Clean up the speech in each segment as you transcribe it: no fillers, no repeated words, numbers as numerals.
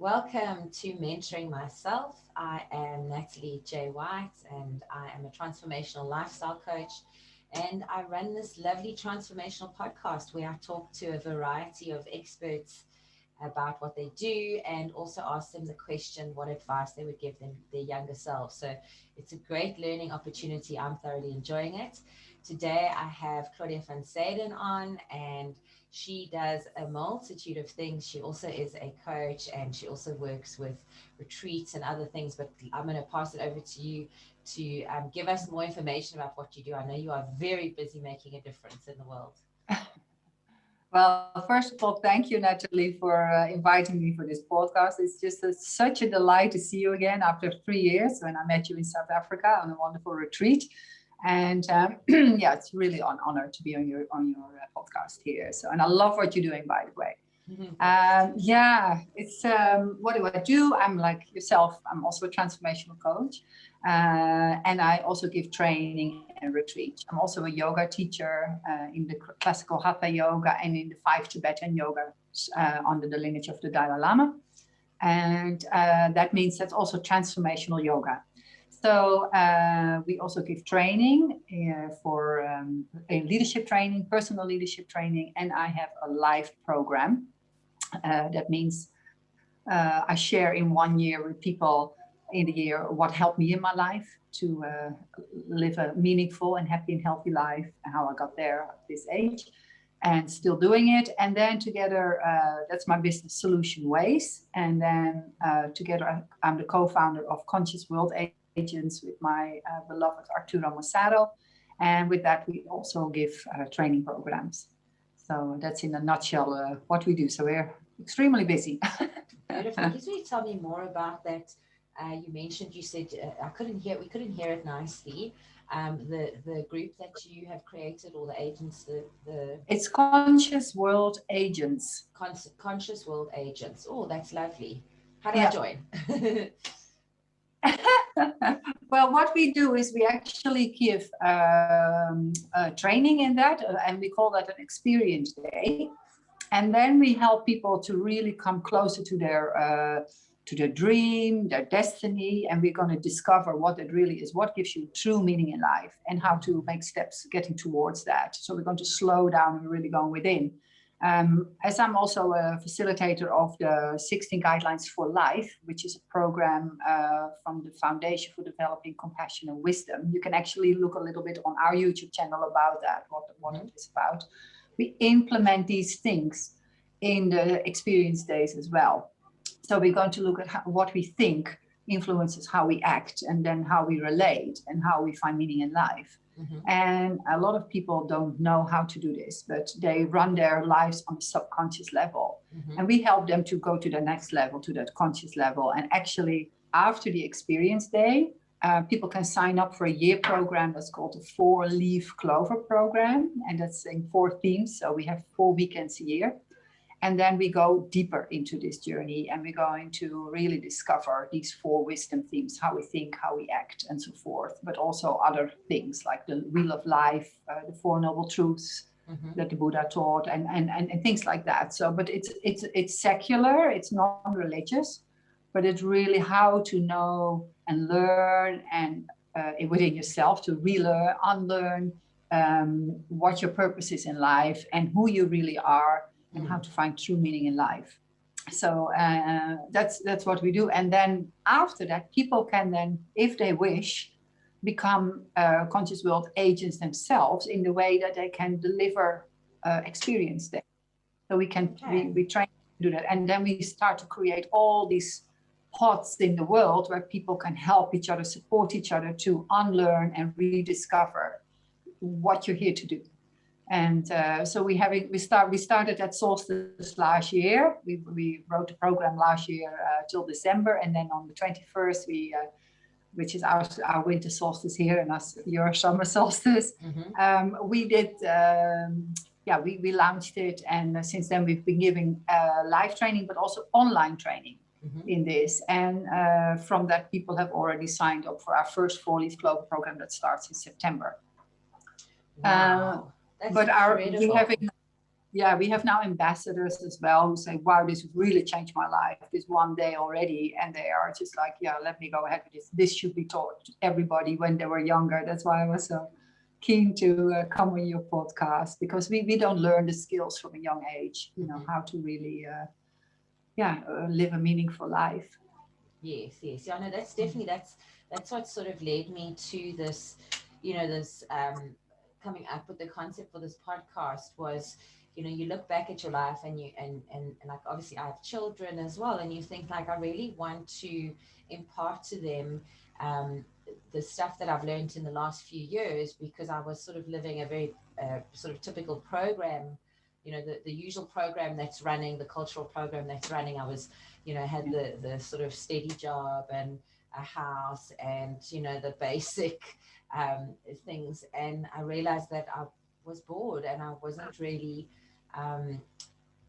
Welcome to Mentoring Myself. I am Natalie J Whyte and I am a transformational lifestyle coach. And I run this lovely transformational podcast where I talk to a variety of experts about what they do and also ask them the question what advice they would give them their younger selves. So it's a great learning opportunity. I'm thoroughly enjoying it. Today I have Claudia van Zuiden on, and she does a multitude of things. She also is a coach and she also works with retreats and other things, but I'm going to pass it over to you to give us more information about what you do. I know you are very busy making a difference in the world. Well, first of all, thank you, Natalie, for inviting me for this podcast. It's just such a delight to see you again after 3 years when I met you in South Africa on a wonderful retreat. And yeah, it's really an honor to be on your podcast here. So, and I love what you're doing, by the way. Yeah, it's what do I do? I'm like yourself. I'm also a transformational coach, and I also give training and retreat. I'm also a yoga teacher in the classical Hatha yoga and in the 5 Tibetan yoga under the lineage of the Dalai Lama, and that means that's also transformational yoga. So we also give training for a leadership training, personal leadership training, and I have a live program. That means I share in 1 year with people in the year what helped me in my life to live a meaningful and happy and healthy life, and how I got there at this age and still doing it. And then together, that's my business, Solution Ways. And then together, I'm the co-founder of Conscious World Agents with my beloved Arturo Mosado. And with that, we also give training programs. So that's in a nutshell what we do. So we're extremely busy. Beautiful. Can you tell me more about that? You mentioned, you said, we couldn't hear it nicely. The group that you have created, or the agents, It's Conscious World Agents. Conscious World Agents. Oh, that's lovely. How do I join? Well, what we do is we actually give training in that, and we call that an experience day. And then we help people to really come closer to their dream, their destiny, and we're going to discover what it really is, what gives you true meaning in life, and how to make steps getting towards that. So we're going to slow down and really go within. As I'm also a facilitator of the 16 Guidelines for Life, which is a program from the Foundation for Developing Compassion and Wisdom. You can actually look a little bit on our YouTube channel about that, what it is about. We implement these things in the experience days as well. So we're going to look at what we think influences how we act, and then how we relate and how we find meaning in life. And a lot of people don't know how to do this, but they run their lives on a subconscious level. And we help them to go to the next level, to that conscious level. And actually, after the experience day, people can sign up for a year program that's called the 4-Leaf Clover program. And that's in 4 themes. So we have 4 weekends a year. And then we go deeper into this journey, and we're going to really discover these 4 wisdom themes, how we think, how we act, and so forth. But also other things like the Wheel of Life, the 4 Noble Truths that the Buddha taught, and things like that. So, but it's secular, it's non-religious, but it's really how to know and learn and within yourself to relearn, unlearn what your purpose is in life and who you really are, and how to find true meaning in life. So that's what we do. And then after that, people can then, if they wish, become conscious world agents themselves in the way that they can deliver experience there. So we can we try to do that, and then we start to create all these pods in the world where people can help each other, support each other to unlearn and rediscover what you're here to do. And so we started at solstice last year. We wrote the program last year till December, and then on the 21st which is our winter solstice here, and your summer solstice, we did. We launched it, and since then we've been giving live training, but also online training in this. And from that, people have already signed up for our first 4-Leaf Clover program that starts in September. Wow. That's incredible. yeah, we have now ambassadors as well who say, wow, this really changed my life this one day already. And they are just like, yeah, let me go ahead with this. This should be taught to everybody when they were younger. That's why I was so keen to come on your podcast, because we don't learn the skills from a young age, you know, how to really, live a meaningful life. Yes, yes. Yeah, no, that's definitely, that's what sort of led me to this, this coming up with the concept for this podcast was, you look back at your life and and like obviously I have children as well, and you think like I really want to impart to them the stuff that I've learned in the last few years, because I was sort of living a very sort of typical program, the usual program that's running, the cultural program that's running. I was had the sort of steady job and a house and, the basic things. And I realized that I was bored and I wasn't really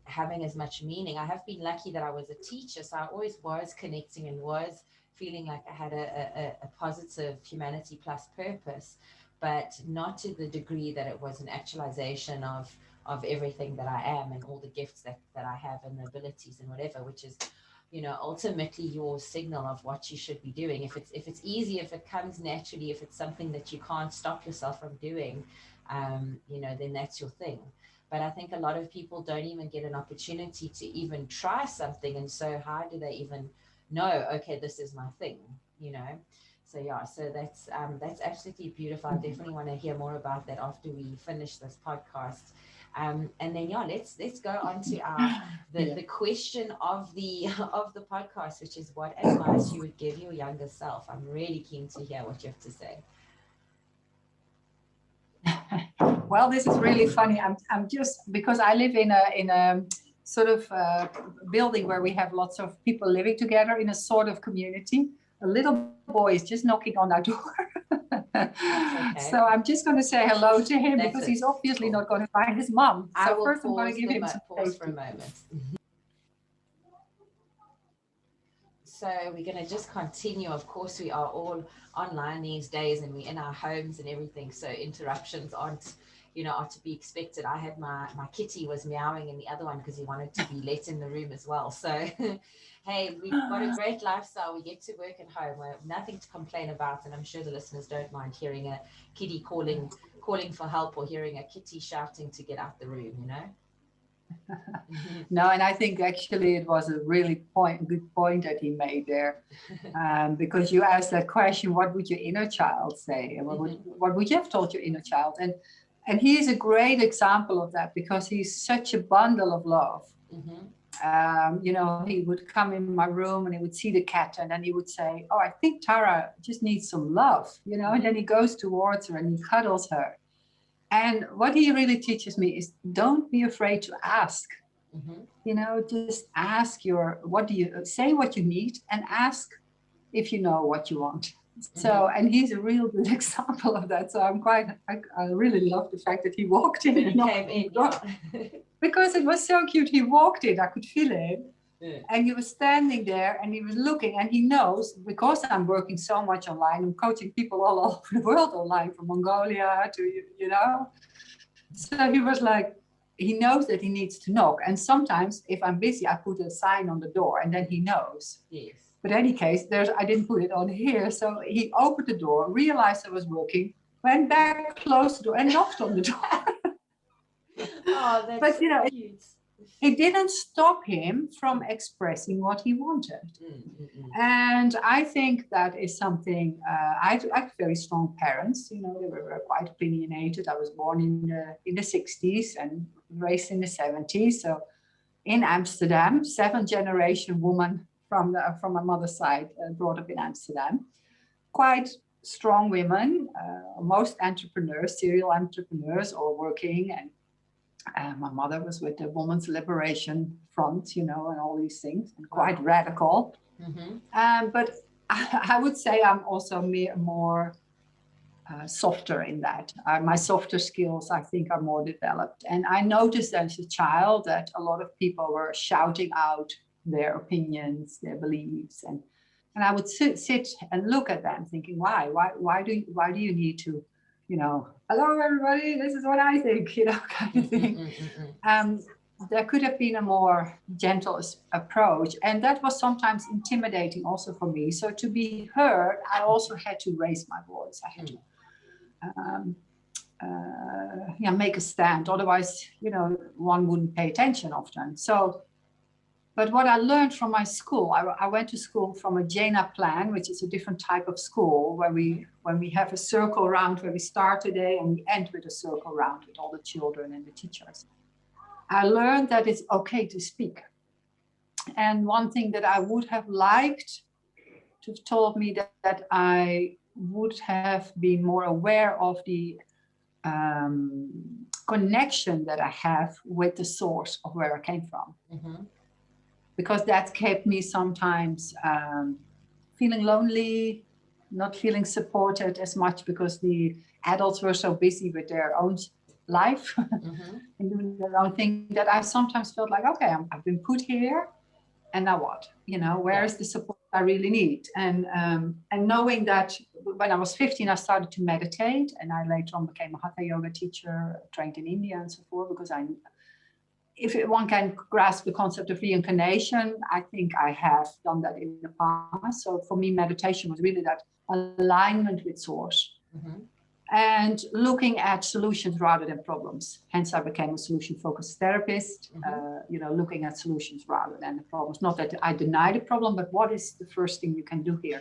having as much meaning. I have been lucky that I was a teacher, so I always was connecting and was feeling like I had a positive humanity plus purpose, but not to the degree that it was an actualization of everything that I am and all the gifts that I have and the abilities and whatever, which is ultimately your signal of what you should be doing. If it's easy, if it comes naturally, if it's something that you can't stop yourself from doing, then that's your thing. But I think a lot of people don't even get an opportunity to even try something, and so how do they even know, okay, this is my thing, so yeah, so that's absolutely beautiful. I definitely want to hear more about that after we finish this podcast. And then let's go on to the question of the of the podcast, which is what advice you would give your younger self. I'm really keen to hear what you have to say. Well, this is really funny. I'm just, because I live in a sort of building where we have lots of people living together in a sort of community. A little boy is just knocking on our door. Okay. So I'm just going to say hello to him. That's because he's obviously not going to find his mom. So first I'm going to give him some pause for a moment. So we're going to just continue. Of course, we are all online these days and we're in our homes and everything. So interruptions are to be expected. I had my kitty was meowing in the other one because he wanted to be let in the room as well. So, hey, we've got a great lifestyle. We get to work at home. We have nothing to complain about. And I'm sure the listeners don't mind hearing a kitty calling for help or hearing a kitty shouting to get out the room, No, and I think actually it was a really good point that he made there, because you asked that question, what would your inner child say? And what would you have told your inner child? And he is a great example of that, because he's such a bundle of love. He would come in my room and he would see the cat and then he would say, oh, I think Tara just needs some love, and then he goes towards her and he cuddles her. And what he really teaches me is don't be afraid to ask. Just ask what you need and ask if you know what you want. So, and he's a real good example of that. So I really love the fact that he walked in and came in. Because it was so cute. He walked in, I could feel it. Yeah. And he was standing there and he was looking, and he knows, because I'm working so much online, I'm coaching people all over the world online, from Mongolia to, So he was like, he knows that he needs to knock. And sometimes if I'm busy, I put a sign on the door and then he knows. Yes. But in any case, I didn't put it on here. So he opened the door, realized I was working, went back, closed the door and knocked on the door. Oh, that's but, so cute. It didn't stop him from expressing what he wanted. And I think that is something, I have very strong parents, they were quite opinionated. I was born in the 60s and raised in the 70s. So in Amsterdam, 7th generation woman from my mother's side, brought up in Amsterdam. Quite strong women, most entrepreneurs, serial entrepreneurs, all working. And my mother was with the Women's Liberation Front, and all these things, and quite radical. But I would say I'm also more softer in that. My softer skills, I think, are more developed. And I noticed as a child that a lot of people were shouting out their opinions, their beliefs, and I would sit and look at them, thinking, why do you need to hello everybody, this is what I think, kind of thing. There could have been a more gentle approach, and that was sometimes intimidating also for me. So to be heard, I also had to raise my voice. I had to make a stand. Otherwise, one wouldn't pay attention often. So, but what I learned from my school, I went to school from a Jena plan, which is a different type of school where we have a circle round where we start today and we end with a circle round with all the children and the teachers. I learned that it's okay to speak. And one thing that I would have liked to have told me that I would have been more aware of the connection that I have with the source of where I came from. Mm-hmm. Because that kept me sometimes feeling lonely, not feeling supported as much because the adults were so busy with their own life mm-hmm. and doing their own thing, that I sometimes felt like, okay, I've been put here, and now what? Where is the support I really need? And knowing that when I was 15, I started to meditate, and I later on became a hatha yoga teacher, trained in India and so forth, because if one can grasp the concept of reincarnation, I think I have done that in the past. So for me, meditation was really that alignment with source. Mm-hmm. And looking at solutions rather than problems. Hence, I became a solution-focused therapist, mm-hmm. Looking at solutions rather than the problems. Not that I deny the problem, but what is the first thing you can do here?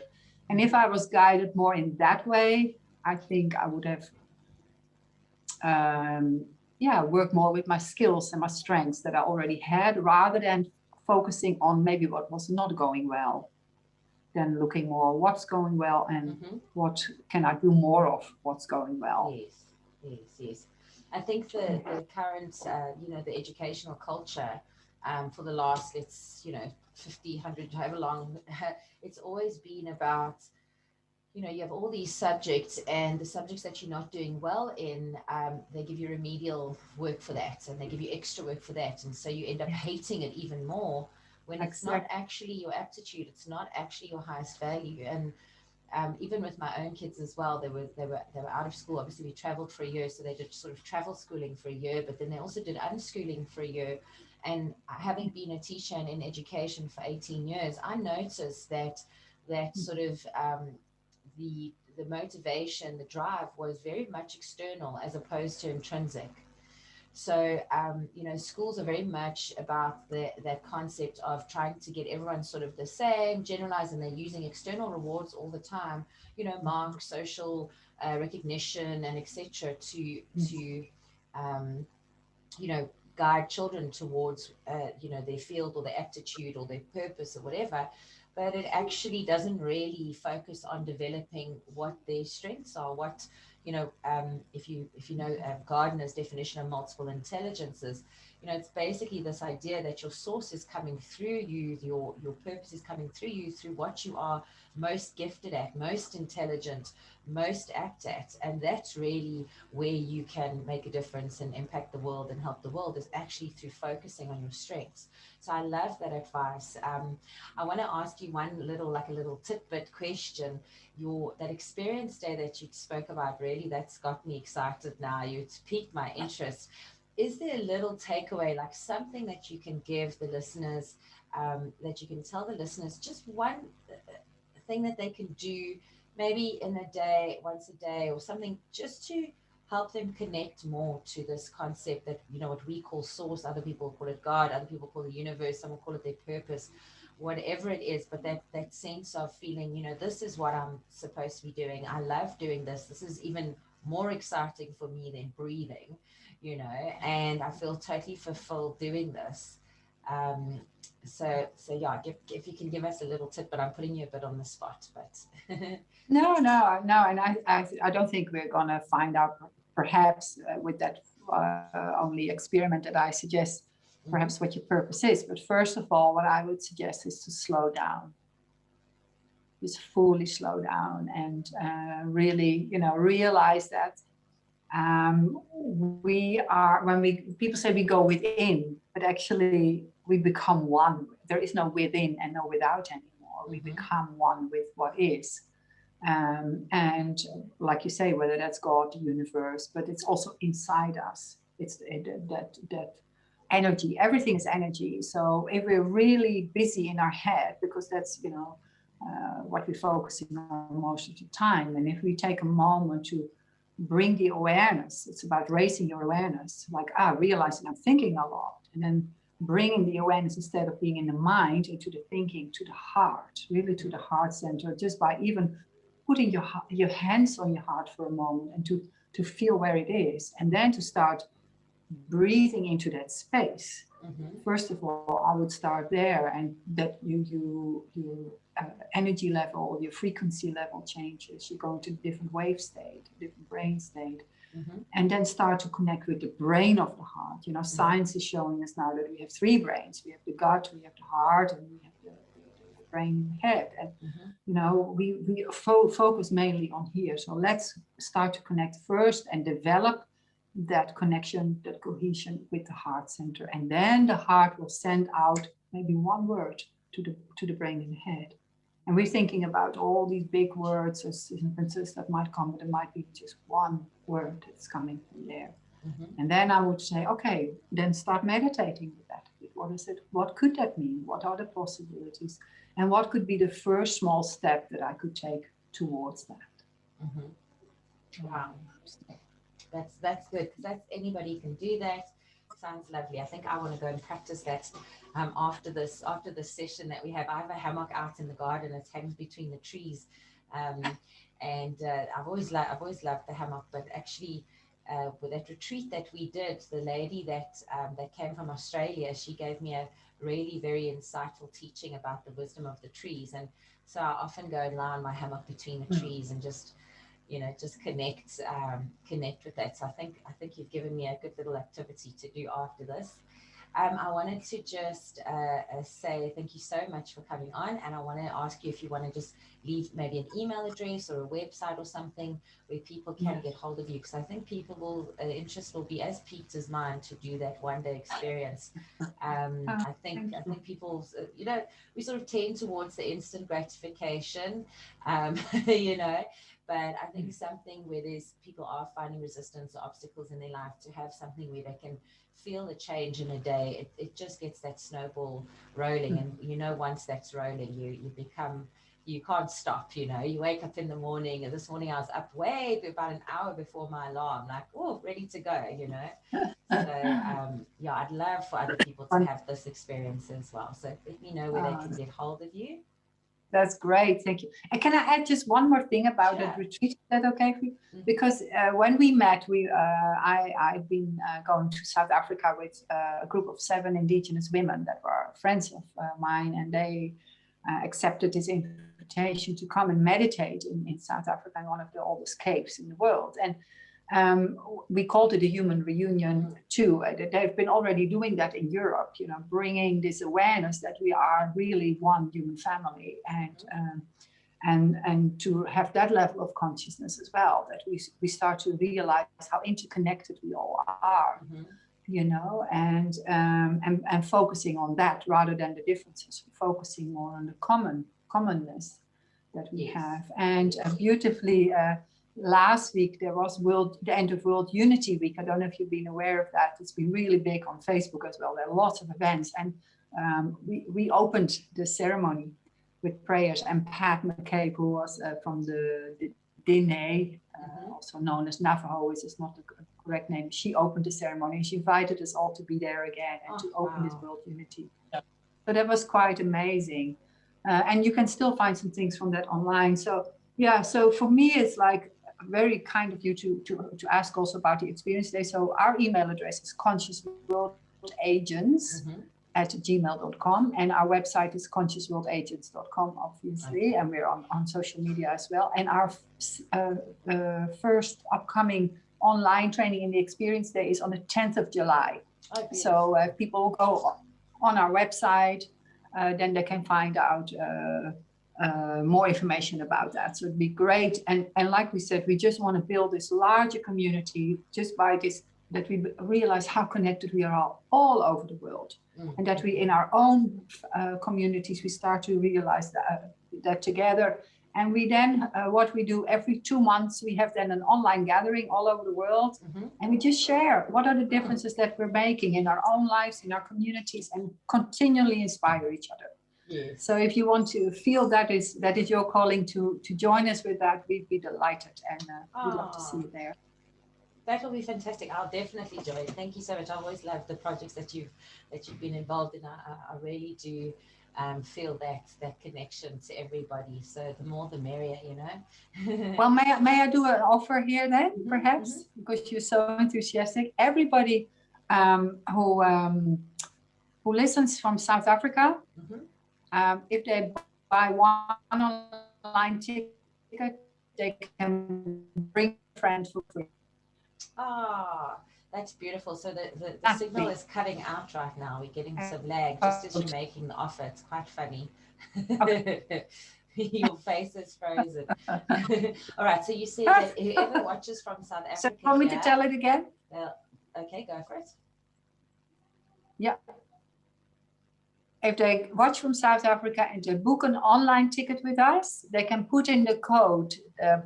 And if I was guided more in that way, I think I would have work more with my skills and my strengths that I already had, rather than focusing on maybe what was not going well. Then looking more what's going well and mm-hmm. what can I do more of what's going well. Yes. I think the current, the educational culture for the last, 50, 100, however long, it's always been about, you have all these subjects, and the subjects that you're not doing well in, they give you remedial work for that, and they give you extra work for that. And so you end up hating it even more when it's not actually your aptitude, it's not actually your highest value. And even with my own kids as well, they were out of school. Obviously, we traveled for a year, so they did sort of travel schooling for a year, but then they also did unschooling for a year. And having been a teacher and in education for 18 years, I noticed that sort of the motivation, the drive was very much external as opposed to intrinsic. So, schools are very much about that concept of trying to get everyone sort of the same, generalize, and they're using external rewards all the time, marks, social recognition, and etc. to guide children towards, their field or their aptitude or their purpose or whatever. But it actually doesn't really focus on developing what their strengths are, what, if you know Gardner's definition of multiple intelligences, it's basically this idea that your source is coming through you, your purpose is coming through you, through what you are most gifted at, most intelligent, most apt at. And that's really where you can make a difference and impact the world and help the world, is actually through focusing on your strengths. So I love that advice. I want to ask you one little tidbit question. That experience day that you spoke about, really, that's got me excited now. It's piqued my interest. Is there a little takeaway, like something that you can give the listeners, that you can tell the listeners, just one thing that they can do, maybe in a day, once a day or something, just to help them connect more to this concept that, what we call source, other people call it God, other people call it the universe, some will call it their purpose, whatever it is, but that sense of feeling, this is what I'm supposed to be doing. I love doing this. This is even more exciting for me than breathing, and I feel totally fulfilled doing this. So yeah, if you can give us a little tip, but I'm putting you a bit on the spot, but. No, and I don't think we're going to find out, perhaps with that only experiment that I suggest, perhaps what your purpose is. But first of all, what I would suggest is to slow down. Just fully slow down and really, realize that we are, people say we go within, but actually we become one. There is no within and no without anymore. We become one with what is. And like you say, whether that's God, the universe, but it's also inside us. It's that energy. Everything is energy. So if we're really busy in our head, because that's, what we're focusing on most of the time, and if we take a moment to bring the awareness, it's about raising your awareness, like, realizing I'm thinking a lot, and then bringing the awareness, instead of being in the mind, into the thinking, to the heart, really to the heart center, just by even putting your hands on your heart for a moment, and to feel where it is, and then to start breathing into that space. First of all, I would start there, and that your energy level, your frequency level changes. You go into a different wave state, different brain state, and then start to connect with the brain of the heart. Science is showing us now that we have three brains. We have the gut, we have the heart, and we have the brain head. And we focus mainly on here. So let's start to connect first and develop that connection, that cohesion with the heart center, and then the heart will send out maybe one word to the brain and the head. And we're thinking about all these big words or sentences that might come, but it might be just one word that's coming from there. And then I would say, okay, then start meditating with that. What is it? What could that mean? What are the possibilities? And what could be the first small step that I could take towards that? Wow. That's good, because that's, anybody can do that. Sounds lovely. I think I want to go and practice that after this session that we have. I have a hammock out in the garden. It hangs between the trees, and I've always loved the hammock. But actually, with that retreat that we did, the lady that came from Australia, she gave me a really very insightful teaching about the wisdom of the trees. And so I often go and lie on my hammock between the trees and just connect with that. So I think you've given me a good little activity to do after this. I wanted to just say thank you so much for coming on, and I want to ask you if you want to just leave maybe an email address or a website or something where people can get hold of you, because I think people interest will be as piqued as mine to do that one day experience. I think people, we sort of tend towards the instant gratification, but I think something where people are finding resistance or obstacles in their life, to have something where they can feel the change in a day, it just gets that snowball rolling. And once that's rolling, you can't stop. You wake up in the morning, and this morning I was up about an hour before my alarm, like, ready to go. So I'd love for other people to have this experience as well. So let me know where they can get hold of you. That's great. Thank you. And can I add just one more thing about that retreat? Is that okay for you? Because when we met, I've been going to South Africa with a group of 7 indigenous women that were friends of mine, and they accepted this invitation to come and meditate in South Africa, in one of the oldest caves in the world. And we called it a human reunion too. They've been already doing that in Europe, bringing this awareness that we are really one human family, and to have that level of consciousness as well, that we start to realize how interconnected we all are, and focusing on that rather than the differences, focusing more on the commonness that we have. And beautifully, last week there was the end of World Unity Week. I don't know if you've been aware of that. It's been really big on Facebook as well. There are lots of events, and we opened the ceremony with prayers, and Pat McCabe, who was from the Dene, also known as Navajo, which is not the correct name, she opened the ceremony. She invited us all to be there again and to open this World Unity. So that was quite amazing. And you can still find some things from that online. So for me, it's like very kind of you to ask also about the experience today. So our email address is consciousworldagents@gmail.com, and our website is consciousworldagents.com, obviously, and we're on social media as well. And our first upcoming online training in the Experience Day is on the 10th of July. So people go on our website, then they can find out more information about that. So it'd be great. And like we said, we just want to build this larger community just by this, that we realize how connected we are all over the world. And that we, in our own communities, we start to realize that together, And we then, what we do every 2 months, we have then an online gathering all over the world. And we just share what are the differences that we're making in our own lives, in our communities, and continually inspire each other. Yes. So if you want to feel that is your calling to join us with that, we'd be delighted, and we'd love to see you there. That will be fantastic. I'll definitely join. Thank you so much. I've always loved the projects that you've been involved in. I really do feel that connection to everybody. So the more the merrier, you know. Well, may I do an offer here then, perhaps, because you're so enthusiastic. Everybody who listens from South Africa, if they buy one online ticket, they can bring a friend for free. Ah, that's beautiful. So the signal is cutting out right now. We're getting some lag just as you're making the offer. It's quite funny. Okay. Your face is frozen. All right. So you said that whoever watches from South Africa. So you want me to tell it again? Okay, go for it. Yeah. If they watch from South Africa and they book an online ticket with us, they can put in the code,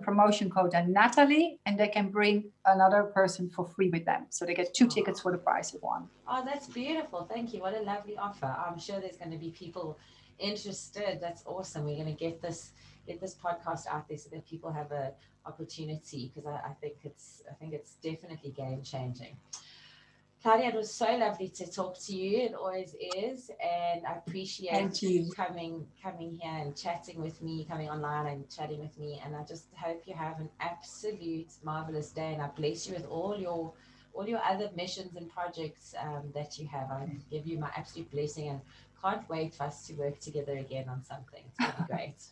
promotion code, and Natalie, and they can bring another person for free with them. So they get 2 tickets for the price of 1. Oh, that's beautiful. Thank you. What a lovely offer. I'm sure there's going to be people interested. That's awesome. We're going to get this podcast out there so that people have an opportunity, because I think it's definitely game changing. Claudia, it was so lovely to talk to you. It always is, and I appreciate you coming here and chatting with me, coming online and chatting with me. And I just hope you have an absolute marvelous day, and I bless you with all your other missions and projects that you have. I give you my absolute blessing, and can't wait for us to work together again on something. It's going to be great.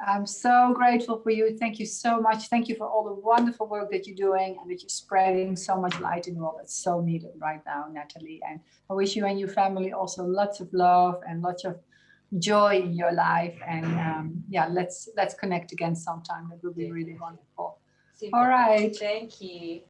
I'm so grateful for you. Thank you so much. Thank you for all the wonderful work that you're doing, and that you're spreading so much light in the world. That's so needed right now, Natalie. And I wish you and your family also lots of love and lots of joy in your life. And let's connect again sometime. That would be really wonderful. Super. All right. Thank you.